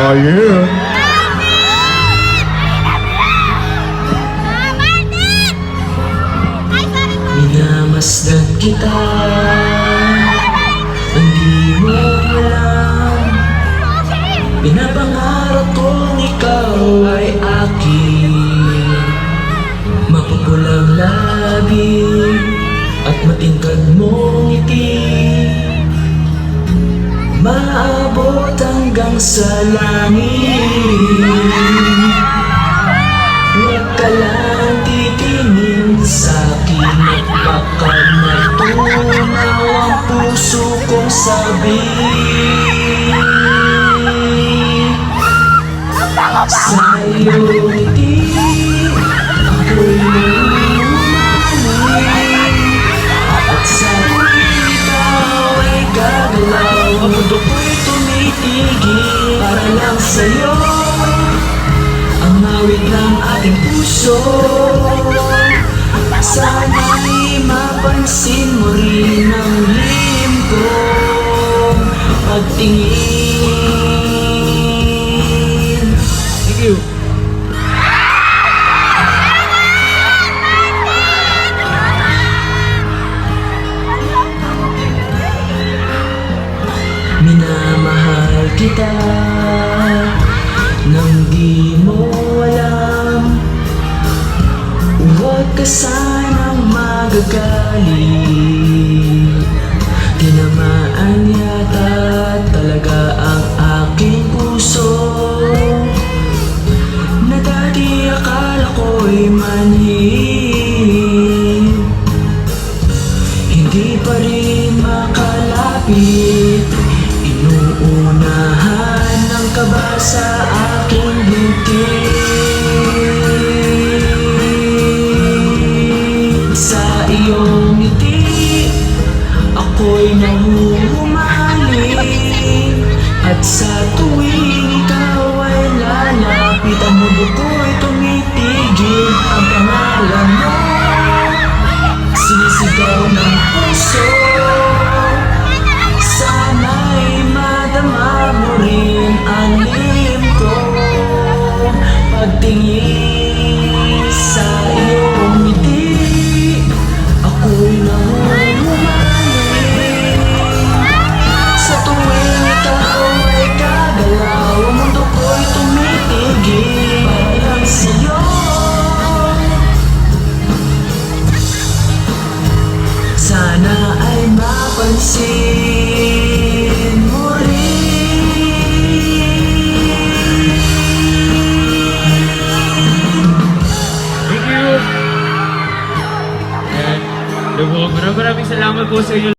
Yeah. Minamasdan kita, hindi mo alam. Pinapangarap kong ikaw ay akin. Mapupulang labi at matingkad mong ngiti, maabot hanggang sa langit. Huwag ka lang titingin sa'kin at baka matunaw ang puso kong sabi. Sa iyong ngiti, ako'y lumamalik, at sa tuwing ikaw ay gagalaw, ang mundo ko'y tumitigil para lang sa'yo. Ang awit ng ating puso, sana'y mapansin mo rin ang lihim kong pagtingin. Thank you. Minamahal kita nang di mo alam. Huwag ka sanang magagalit, tinamaan yata talaga ang aking puso, na dati akala ko'y manhid. Hindi pa rin makalapit, inuunahan ng kaba sa aking bibig. Sa iyong ngiti, ako'y nahuhumaling, at sa tuwing ikaw ay lalapit, ang mundo ko'y tumitigil. Ang pangalan mo, sinisigaw ng puso, sana'y madama mo rin ang lihim ko pagtingin. Sa iyong ngiti, ako'y nahuhumaling, sa tuwing ikaw ay gagalaw, ang mundo ko'y tumitigil para lang sa'yo. Sana ay mapansin mo rin. Thank you. And, maraming salamat po sa inyo.